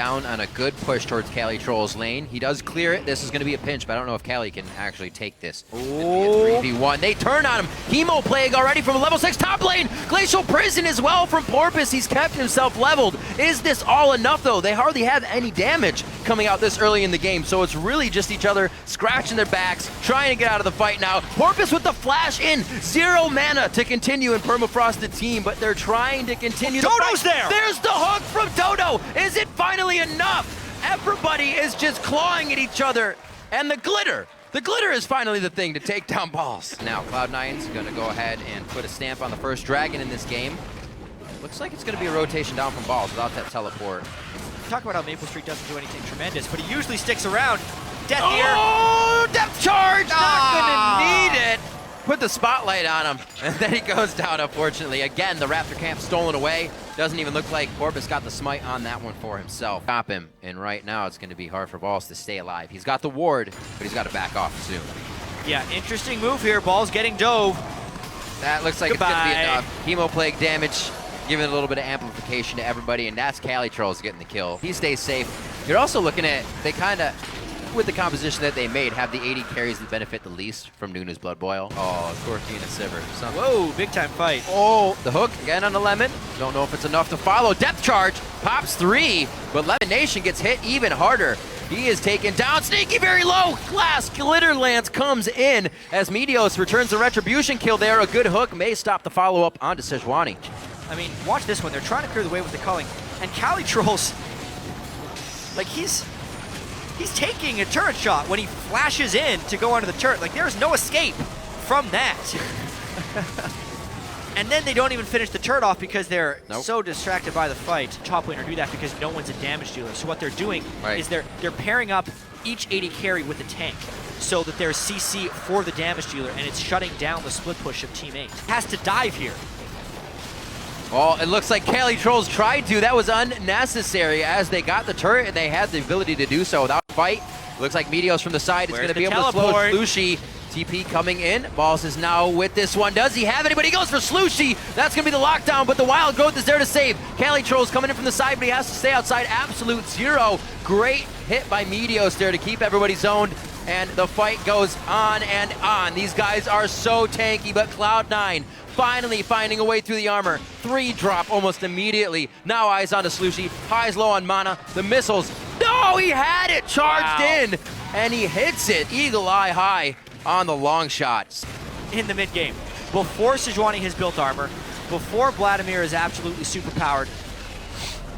Down on a good push towards Cali Troll's lane. He does clear it. This is going to be a pinch, but I don't know if Cali can actually take this. Oh. 3v1. They turn on him. Hemo Plague already from a level 6 top lane. Glacial Prison as well from Porpoise. He's kept himself leveled. Is this all enough, though? They hardly have any damage coming out this early in the game, so it's really just each other scratching their backs, trying to get out of the fight now. Porpoise with the flash in. 0 mana to continue and permafrost the team, but they're trying to continue. Dodo's there! There's the hook from Dodo. Is it finally enough? Everybody is just clawing at each other. And the glitter is finally the thing to take down balls. Now, Cloud9's gonna go ahead and put a stamp on the first dragon in this game. Looks like it's gonna be a rotation down from balls without that teleport. Talk about how Maple Street doesn't do anything tremendous, but he usually sticks around. Death here. Oh, depth charge! Not gonna need it. Put the spotlight on him, and then he goes down, unfortunately. Again, the Raptor camp stolen away. Doesn't even look like Porpoise got the smite on that one for himself. Stop him, and right now it's going to be hard for Balls to stay alive. He's got the ward, but he's got to back off soon. Yeah, interesting move here. Balls getting dove. That looks like Goodbye. It's going to be enough. Hemo Plague damage, giving a little bit of amplification to everybody, and that's Cali Trolls getting the kill. He stays safe. You're also looking at, they kind of, with the composition that they made, have the 80 carries that benefit the least from Nunu's Blood Boil. Oh, Corki and a Sivir. Whoa, big time fight. Oh, the hook again on the Lemon. Don't know if it's enough to follow. Depth charge, pops 3, but LemonNation gets hit even harder. He is taken down, sneaky very low. Glass Glitter Lance comes in as Meteos returns the retribution kill there. A good hook may stop the follow-up onto Sejuani. I mean, watch this one. They're trying to clear the way with the culling. And Cali Trolls, like he's taking a turret shot when he flashes in to go onto the turret. Like, there's no escape from that. And then they don't even finish the turret off because they're so distracted by the fight. Top laner do that because no one's a damage dealer. So what they're doing is they're pairing up each 80 carry with a tank so that there's CC for the damage dealer, and it's shutting down the split push of Team 8. Has to dive here. Oh, it looks like Cali Trolls tried to. That was unnecessary as they got the turret and they had the ability to do so without fight. Looks like Meteos from the side is going to be able to slow Slushy. TP coming in. Balls is now with this one. Does he have anybody? He goes for Slushy. That's going to be the lockdown, but the Wild Growth is there to save. Cali Trolls coming in from the side, but he has to stay outside. Absolute 0. Great hit by Meteos there to keep everybody zoned. And the fight goes on and on. These guys are so tanky, but Cloud9 finally finding a way through the armor. 3 drop almost immediately. Now eyes onto Slushy. High's low on mana. The missiles. No, he had it charged in, and he hits it. Eagle eye high on the long shot. In the mid game, before Sejuani has built armor, before Vladimir is absolutely super powered,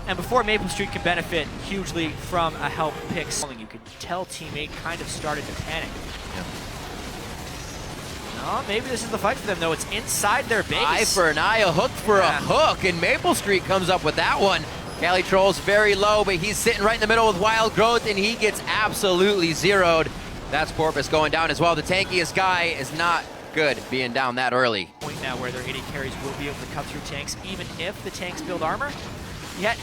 and before Maple Street can benefit hugely from a help pick, you could tell Team 8 kind of started to panic. No, maybe this is the fight for them, though. It's inside their base. Eye for an eye, a hook for a hook, and Maple Street comes up with that one. Cali Troll's very low, but he's sitting right in the middle with Wild Growth, and he gets absolutely zeroed. That's Porpoise going down as well. The tankiest guy is not good being down that early. Point now where their 80 carries will be able to cut through tanks, even if the tanks build armor. Yet,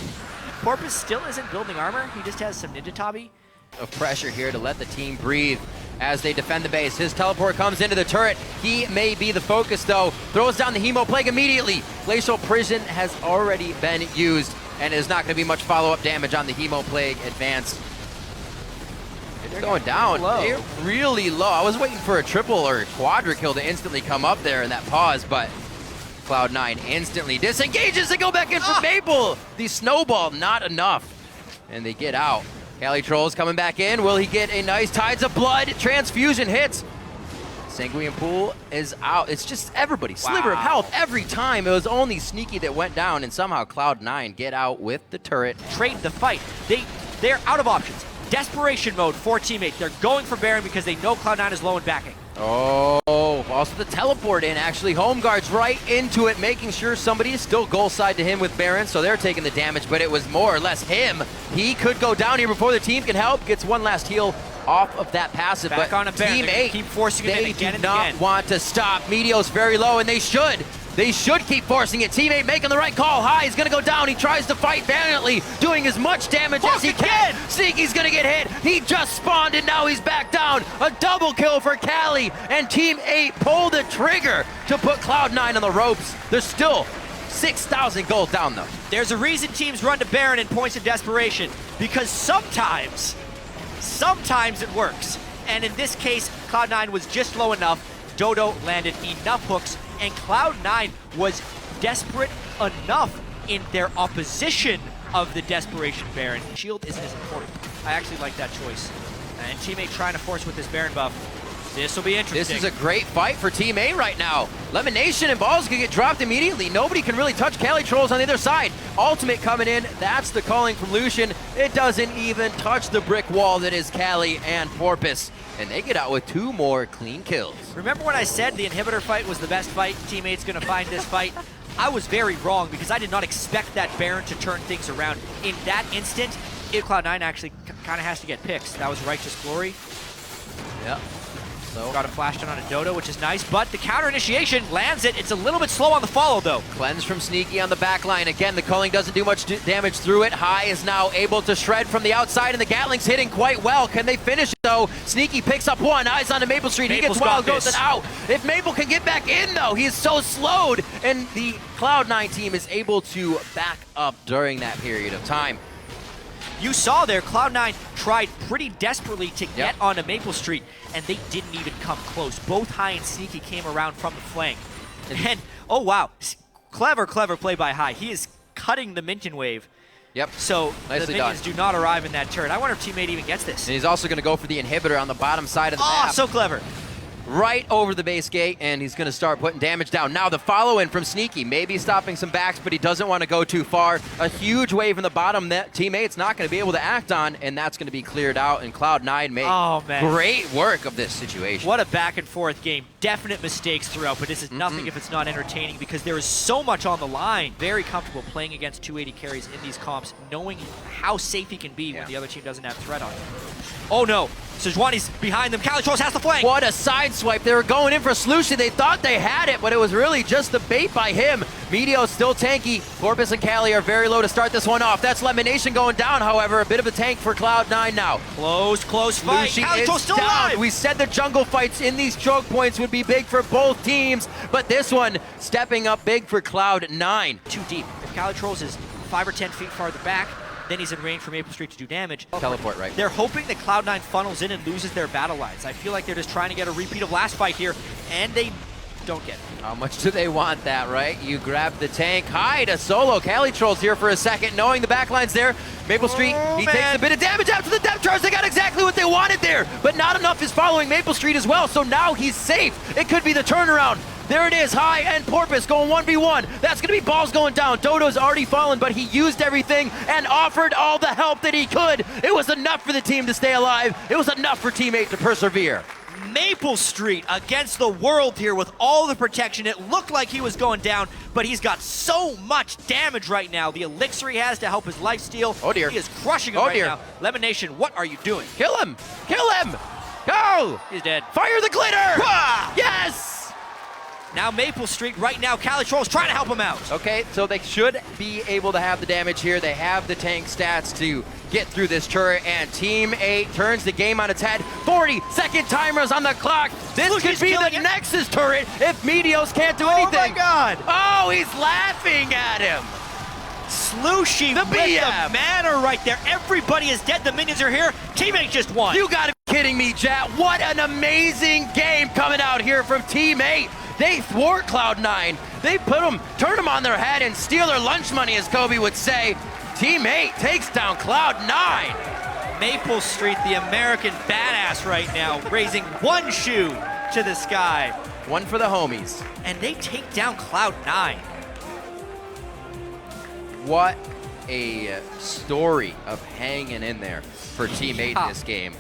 Porpoise still isn't building armor. He just has some Ninja Tabi. Of pressure here to let the team breathe as they defend the base. His teleport comes into the turret. He may be the focus, though. Throws down the Hemo Plague immediately. Glacial Prison has already been used, and there's not going to be much follow-up damage on the Hemo Plague advance. They're going down. They're really low. I was waiting for a triple or a quadra kill to instantly come up there in that pause, but Cloud9 instantly disengages and go back in for Maple. The snowball, not enough. And they get out. Cali Trolls coming back in. Will he get a nice Tides of Blood? Transfusion hits. Sanguine Pool is out. It's just everybody. Sliver of health every time. It was only Sneaky that went down, and somehow Cloud9 get out with the turret. Trade the fight. They're out of options. Desperation mode for Team 8. They're going for Baron because they know Cloud9 is low in backing. Oh, also the teleport in, actually. Home guards right into it, making sure somebody is still goal side to him with Baron, so they're taking the damage, but it was more or less him. He could go down here before the team can help. Gets one last heal off of that passive, back but on a Baron. Team 8, keep forcing it in again do not want to stop. Meteos very low, and they should. They should keep forcing it. Team 8 making the right call. High is going to go down. He tries to fight valiantly, doing as much damage as he can. Sneaky's going to get hit. He just spawned, and now he's back down. A double kill for Cali, and Team 8 pulled the trigger to put Cloud9 on the ropes. There's still 6,000 gold down, though. There's a reason teams run to Baron in points of desperation, because sometimes it works. And in this case, Cloud9 was just low enough. Dodo landed enough hooks, and Cloud9 was desperate enough in their opposition of the desperation Baron. Shield isn't as important. I actually like that choice. And teammate trying to force with this Baron buff. This will be interesting. This is a great fight for Team A right now. LemonNation and balls can get dropped immediately. Nobody can really touch Cali Trolls on the other side. Ultimate coming in. That's the calling from Lucian. It doesn't even touch the brick wall that is Cali and Porpoise. And they get out with 2 more clean kills. Remember when I said the inhibitor fight was the best fight? Teammate's gonna find this fight. I was very wrong because I did not expect that Baron to turn things around. In that instant, Cloud9 actually kind of has to get picks. That was Righteous Glory. Yep. So got a flash down on a Dodo, which is nice, but the counter initiation lands it. It's a little bit slow on the follow, though. Cleanse from Sneaky on the back line. Again, the culling doesn't do much damage through it. High is now able to shred from the outside, and the Gatling's hitting quite well. Can they finish it, though? Sneaky picks up one. Eyes on to Maple Street. He gets wild, goes it out. If Maple can get back in, though, he is so slowed, and the Cloud9 team is able to back up during that period of time. You saw there, Cloud9 tried pretty desperately to get onto Maple Street, and they didn't even come close. Both High and Sneaky came around from the flank. And, oh wow, clever play by High. He is cutting the Minion wave. Yep. So the minions do not arrive in that turret. I wonder if teammate even gets this. And he's also going to go for the inhibitor on the bottom side of the map. Oh, so clever. Right over the base gate, and he's going to start putting damage down. Now the follow-in from Sneaky, maybe stopping some backs, but he doesn't want to go too far. A huge wave in the bottom that teammate's not going to be able to act on, and that's going to be cleared out, and Cloud9 made great work of this situation. What a back-and-forth game. Definite mistakes throughout, but this is nothing if it's not entertaining, because there is so much on the line. Very comfortable playing against 280 carries in these comps, knowing how safe he can be when the other team doesn't have threat on him. Oh no, Sejuani's behind them. Cali Trolls has the flank. What a side swipe. They were going in for Lucian. They thought they had it, but it was really just the bait by him. Meteos still tanky. Porpoise and Cali are very low to start this one off. That's LemonNation going down, however. A bit of a tank for Cloud9 now. Close fight. Lucian Cali Trolls still down. alive. We said the jungle fights in these choke points would be big for both teams, but this one stepping up big for Cloud9. Too deep. If Cali Trolls is 5 or 10 feet farther back, then he's in range for Maple Street to do damage. Teleport right. They're hoping that Cloud9 funnels in and loses their battle lines. I feel like they're just trying to get a repeat of last fight here, and they don't get it. How much do they want that, right? You grab the tank. High to solo. Cali Trolls here for a second, knowing the backline's there. Maple Street, he takes a bit of damage after the depth charge. They got exactly what they wanted there, but not enough is following Maple Street as well, so now he's safe. It could be the turnaround. There it is, High and Porpoise going 1v1. That's gonna be balls going down. Dodo's already fallen, but he used everything and offered all the help that he could. It was enough for the team to stay alive. It was enough for teammate to persevere. Maple Street against the world here with all the protection. It looked like he was going down, but he's got so much damage right now. The elixir he has to help his lifesteal. Oh dear. He is crushing him now. LemonNation, what are you doing? Kill him! Kill him! Go! He's dead. Fire the glitter! Wah! Yes! Now Maple Street right now, Cali Trolls trying to help him out. Okay, so they should be able to have the damage here. They have the tank stats to get through this turret, and Team 8 turns the game on its head. 40-second timers on the clock. This could be the Nexus turret if Meteos can't do anything. Oh my god! Oh, he's laughing at him. Slooshy with the mana right there. Everybody is dead. The minions are here. Teammate just won. You gotta be kidding me, Jat. What an amazing game coming out here from Team 8. They thwart Cloud9. They turn them on their head and steal their lunch money, as Kobe would say. Team 8 takes down Cloud9. Maple Street, the American badass right now, raising one shoe to the sky. One for the homies. And they take down Cloud9. What a story of hanging in there for Team 8 in this game.